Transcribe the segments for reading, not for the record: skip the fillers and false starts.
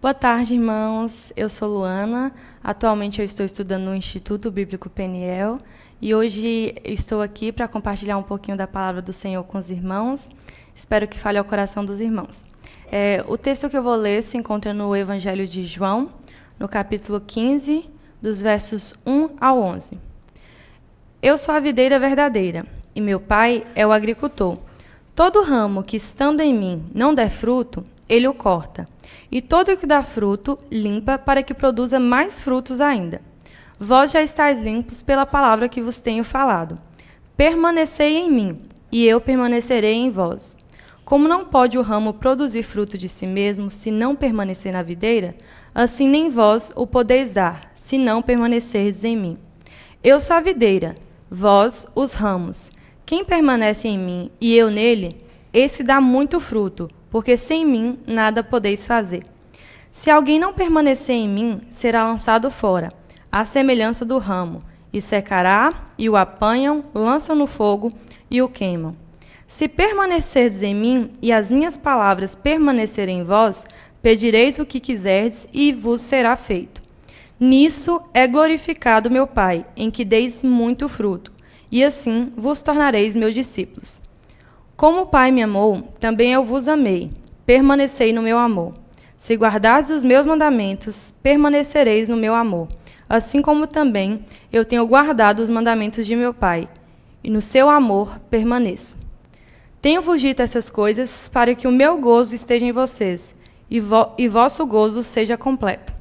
Boa tarde, irmãos. Eu sou Luana. Atualmente eu estou estudando no Instituto Bíblico Peniel e hoje estou aqui para compartilhar um pouquinho da palavra do Senhor com os irmãos. Espero que fale ao coração dos irmãos. O texto que eu vou ler se encontra no Evangelho de João, no capítulo 15, dos versos 1 ao 11. Eu sou a videira verdadeira e meu pai é o agricultor. Todo ramo que estando em mim não der fruto, ele o corta. E todo o que dá fruto, limpa, para que produza mais frutos ainda. Vós já estáis limpos pela palavra que vos tenho falado. Permanecei em mim, e eu permanecerei em vós. Como não pode o ramo produzir fruto de si mesmo, se não permanecer na videira, assim nem vós o podeis dar, se não permanecerdes em mim. Eu sou a videira, vós os ramos. Quem permanece em mim e eu nele, esse dá muito fruto, porque sem mim nada podeis fazer. Se alguém não permanecer em mim, será lançado fora, à semelhança do ramo, e secará, e o apanham, lançam no fogo e o queimam. Se permanecerdes em mim, e as minhas palavras permanecerem em vós, pedireis o que quiserdes, e vos será feito. Nisso é glorificado meu Pai, em que deis muito fruto, e assim vos tornareis meus discípulos. Como o Pai me amou, também eu vos amei. Permanecei no meu amor. Se guardardes os meus mandamentos, permanecereis no meu amor. Assim como também eu tenho guardado os mandamentos de meu Pai, e no seu amor permaneço. Tenho-vos dito essas coisas para que o meu gozo esteja em vocês, e vosso gozo seja completo.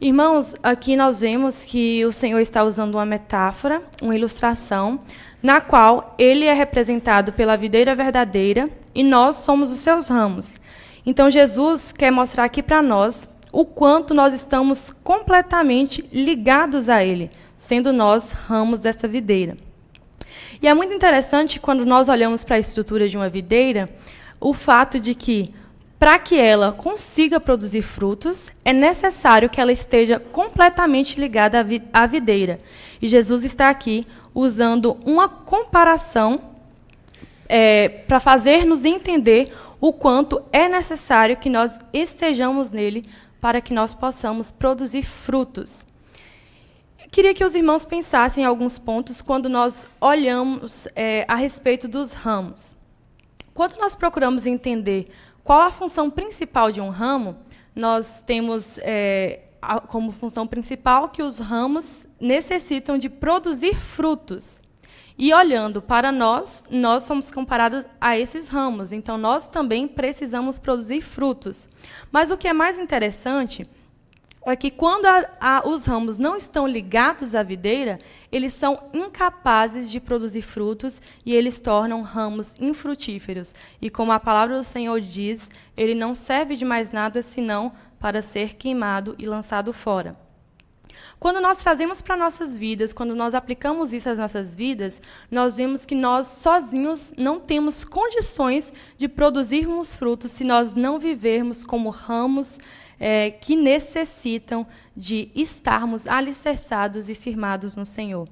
Irmãos, aqui nós vemos que o Senhor está usando uma metáfora, uma ilustração, na qual ele é representado pela videira verdadeira e nós somos os seus ramos. Então, Jesus quer mostrar aqui para nós o quanto nós estamos completamente ligados a ele, sendo nós ramos dessa videira. E é muito interessante quando nós olhamos para a estrutura de uma videira, o fato de que, para que ela consiga produzir frutos, é necessário que ela esteja completamente ligada à videira. E Jesus está aqui usando uma comparação para fazer-nos entender o quanto é necessário que nós estejamos nele para que nós possamos produzir frutos. Eu queria que os irmãos pensassem em alguns pontos quando nós olhamos a respeito dos ramos. Quando nós procuramos entender qual a função principal de um ramo, nós temos como função principal que os ramos necessitam de produzir frutos. E olhando para nós somos comparados a esses ramos, então nós também precisamos produzir frutos. Mas o que é mais interessante é que quando os ramos não estão ligados à videira, eles são incapazes de produzir frutos e eles tornam ramos infrutíferos. E como a palavra do Senhor diz, ele não serve de mais nada senão para ser queimado e lançado fora. Quando nós trazemos para nossas vidas, quando nós aplicamos isso às nossas vidas, nós vemos que nós sozinhos não temos condições de produzirmos frutos se nós não vivermos como ramos que necessitam de estarmos alicerçados e firmados no Senhor.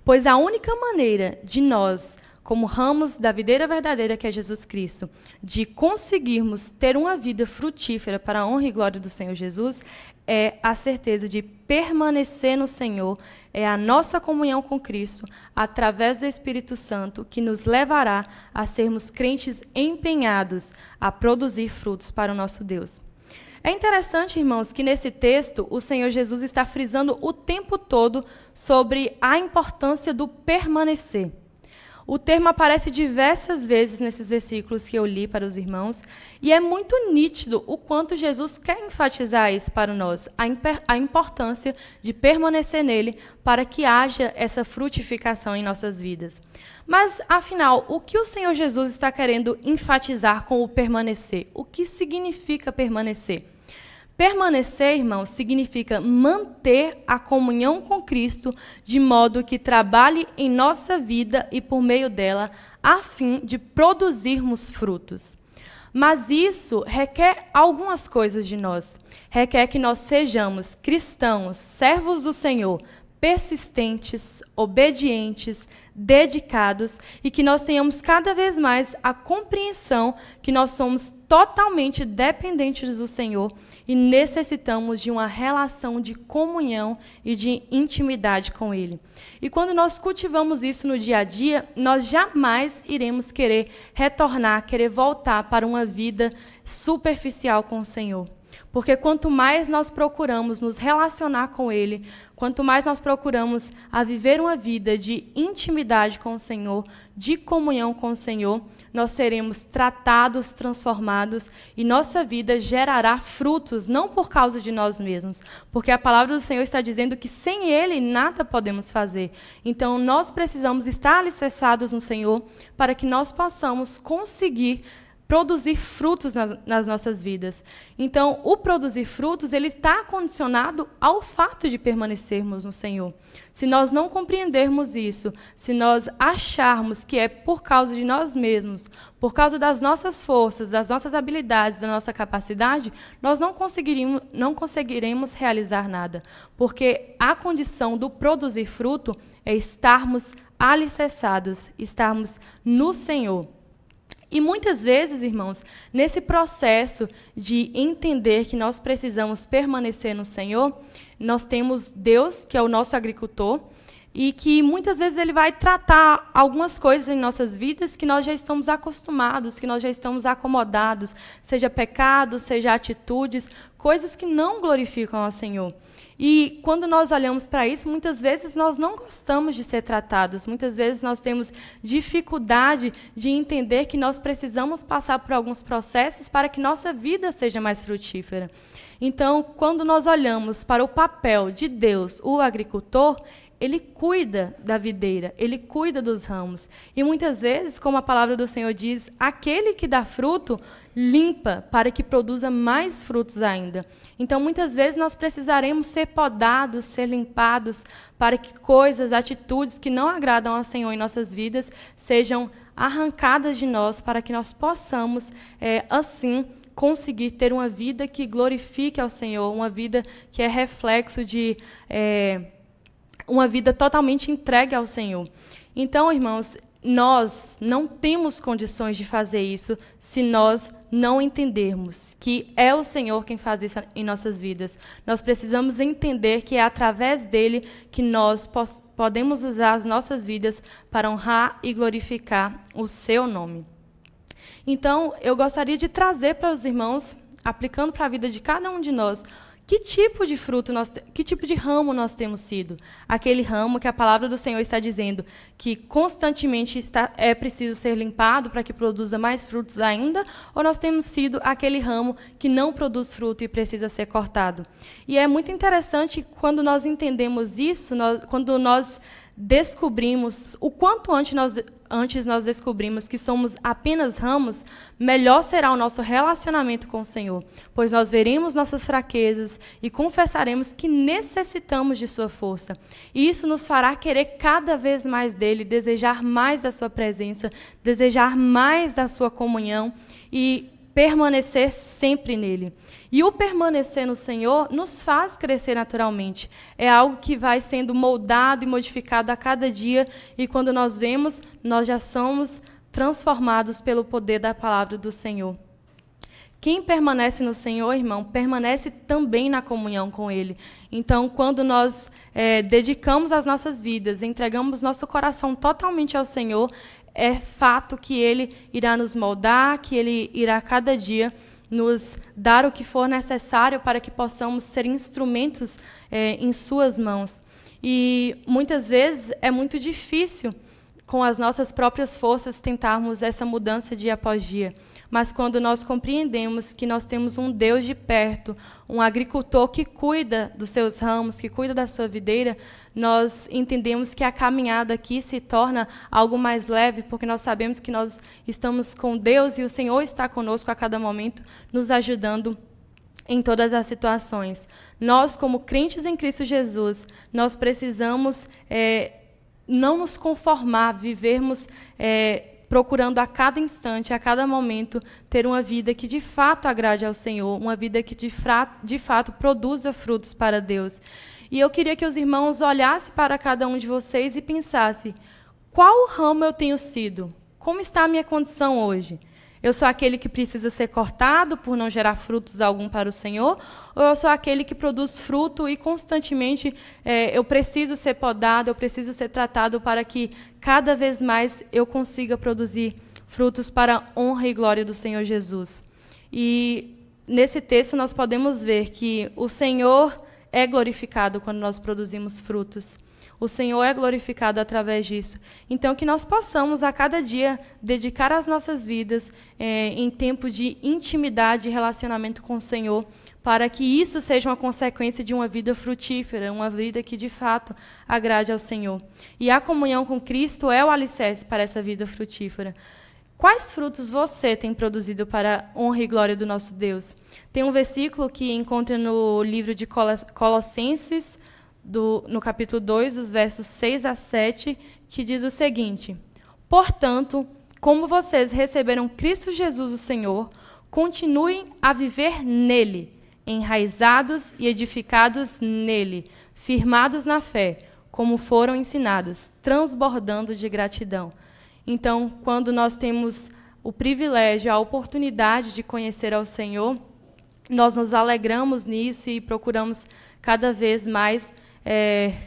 Pois a única maneira de nós, como ramos da videira verdadeira, que é Jesus Cristo, de conseguirmos ter uma vida frutífera para a honra e glória do Senhor Jesus, é a certeza de permanecer no Senhor, é a nossa comunhão com Cristo, através do Espírito Santo, que nos levará a sermos crentes empenhados a produzir frutos para o nosso Deus. É interessante, irmãos, que nesse texto o Senhor Jesus está frisando o tempo todo sobre a importância do permanecer. O termo aparece diversas vezes nesses versículos que eu li para os irmãos, e é muito nítido o quanto Jesus quer enfatizar isso para nós, a importância de permanecer nele para que haja essa frutificação em nossas vidas. Mas, afinal, o que o Senhor Jesus está querendo enfatizar com o permanecer? O que significa permanecer? Permanecer, irmãos, significa manter a comunhão com Cristo de modo que trabalhe em nossa vida e por meio dela, a fim de produzirmos frutos. Mas isso requer algumas coisas de nós. Requer que nós sejamos cristãos, servos do Senhor, persistentes, obedientes, dedicados e que nós tenhamos cada vez mais a compreensão que nós somos totalmente dependentes do Senhor e necessitamos de uma relação de comunhão e de intimidade com Ele. E quando nós cultivamos isso no dia a dia, nós jamais iremos querer retornar, querer voltar para uma vida superficial com o Senhor. Porque quanto mais nós procuramos nos relacionar com Ele, quanto mais nós procuramos a viver uma vida de intimidade com o Senhor, de comunhão com o Senhor, nós seremos tratados, transformados e nossa vida gerará frutos, não por causa de nós mesmos, porque a palavra do Senhor está dizendo que sem Ele nada podemos fazer. Então, nós precisamos estar alicerçados no Senhor para que nós possamos conseguir produzir frutos nas nossas vidas. Então, o produzir frutos, ele está condicionado ao fato de permanecermos no Senhor. Se nós não compreendermos isso, se nós acharmos que é por causa de nós mesmos, por causa das nossas forças, das nossas habilidades, da nossa capacidade, nós não conseguiremos realizar nada. Porque a condição do produzir fruto é estarmos alicerçados, estarmos no Senhor. E muitas vezes, irmãos, nesse processo de entender que nós precisamos permanecer no Senhor, nós temos Deus, que é o nosso agricultor, e que muitas vezes Ele vai tratar algumas coisas em nossas vidas que nós já estamos acostumados, que nós já estamos acomodados, seja pecados, seja atitudes, coisas que não glorificam ao Senhor. E quando nós olhamos para isso, muitas vezes nós não gostamos de ser tratados, muitas vezes nós temos dificuldade de entender que nós precisamos passar por alguns processos para que nossa vida seja mais frutífera. Então, quando nós olhamos para o papel de Deus, o agricultor, Ele cuida da videira, Ele cuida dos ramos. E muitas vezes, como a palavra do Senhor diz, aquele que dá fruto, limpa para que produza mais frutos ainda. Então, muitas vezes, nós precisaremos ser podados, ser limpados, para que coisas, atitudes que não agradam ao Senhor em nossas vidas, sejam arrancadas de nós, para que nós possamos, assim, conseguir ter uma vida que glorifique ao Senhor, uma vida que é reflexo de uma vida totalmente entregue ao Senhor. Então, irmãos, nós não temos condições de fazer isso se nós não entendermos que é o Senhor quem faz isso em nossas vidas. Nós precisamos entender que é através dele que nós podemos usar as nossas vidas para honrar e glorificar o seu nome. Então, eu gostaria de trazer para os irmãos, aplicando para a vida de cada um de nós, que tipo de fruto, que tipo de ramo nós temos sido? Aquele ramo que a palavra do Senhor está dizendo que constantemente é preciso ser limpado para que produza mais frutos ainda? Ou nós temos sido aquele ramo que não produz fruto e precisa ser cortado? E é muito interessante quando nós entendemos isso, quando nós descobrimos, o quanto antes nós descobrimos que somos apenas ramos, melhor será o nosso relacionamento com o Senhor, pois nós veremos nossas fraquezas e confessaremos que necessitamos de sua força. E isso nos fará querer cada vez mais dele, desejar mais da sua presença, desejar mais da sua comunhão e permanecer sempre nele. E o permanecer no Senhor nos faz crescer naturalmente. É algo que vai sendo moldado e modificado a cada dia, e quando nós vemos, nós já somos transformados pelo poder da palavra do Senhor. Quem permanece no Senhor, irmão, permanece também na comunhão com Ele. Então, quando nós dedicamos as nossas vidas, entregamos nosso coração totalmente ao Senhor, é fato que Ele irá nos moldar, que Ele irá cada dia nos dar o que for necessário para que possamos ser instrumentos em suas mãos. E muitas vezes é muito difícil, com as nossas próprias forças, tentarmos essa mudança dia após dia. Mas quando nós compreendemos que nós temos um Deus de perto, um agricultor que cuida dos seus ramos, que cuida da sua videira, nós entendemos que a caminhada aqui se torna algo mais leve, porque nós sabemos que nós estamos com Deus e o Senhor está conosco a cada momento, nos ajudando em todas as situações. Nós, como crentes em Cristo Jesus, nós precisamos não nos conformar, vivermos procurando a cada instante, a cada momento, ter uma vida que de fato agrade ao Senhor, uma vida que de fato produza frutos para Deus. E eu queria que os irmãos olhassem para cada um de vocês e pensassem: qual ramo eu tenho sido? Como está a minha condição hoje? Eu sou aquele que precisa ser cortado por não gerar frutos algum para o Senhor? Ou eu sou aquele que produz fruto e constantemente eu preciso ser podado, eu preciso ser tratado para que cada vez mais eu consiga produzir frutos para a honra e glória do Senhor Jesus? E nesse texto nós podemos ver que o Senhor é glorificado quando nós produzimos frutos. O Senhor é glorificado através disso. Então, que nós possamos, a cada dia, dedicar as nossas vidas em tempo de intimidade e relacionamento com o Senhor, para que isso seja uma consequência de uma vida frutífera, uma vida que, de fato, agrade ao Senhor. E a comunhão com Cristo é o alicerce para essa vida frutífera. Quais frutos você tem produzido para a honra e glória do nosso Deus? Tem um versículo que encontra no livro de Colossenses, no capítulo 2, dos versos 6 a 7, que diz o seguinte: portanto, como vocês receberam Cristo Jesus o Senhor, continuem a viver nele, enraizados e edificados nele, firmados na fé, como foram ensinados, transbordando de gratidão. Então, quando nós temos o privilégio, a oportunidade de conhecer ao Senhor, nós nos alegramos nisso e procuramos cada vez mais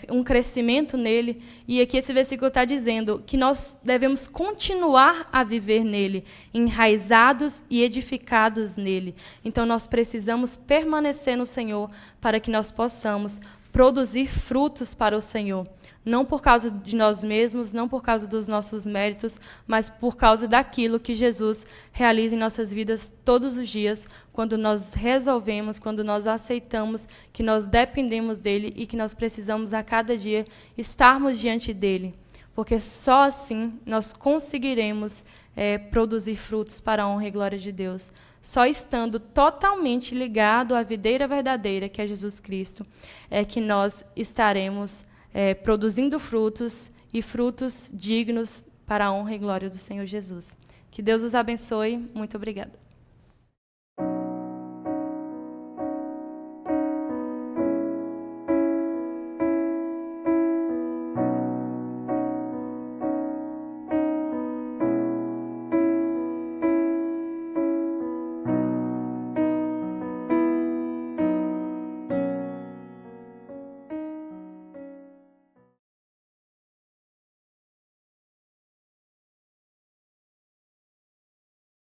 um crescimento nele. E aqui esse versículo está dizendo que nós devemos continuar a viver nele, enraizados e edificados nele. Então, nós precisamos permanecer no Senhor para que nós possamos produzir frutos para o Senhor. Não por causa de nós mesmos, não por causa dos nossos méritos, mas por causa daquilo que Jesus realiza em nossas vidas todos os dias, quando nós resolvemos, quando nós aceitamos que nós dependemos dele e que nós precisamos a cada dia estarmos diante dele. Porque só assim nós conseguiremos produzir frutos para a honra e glória de Deus. Só estando totalmente ligado à videira verdadeira, que é Jesus Cristo, é que nós estaremos produzindo frutos e frutos dignos para a honra e glória do Senhor Jesus. Que Deus os abençoe. Muito obrigada.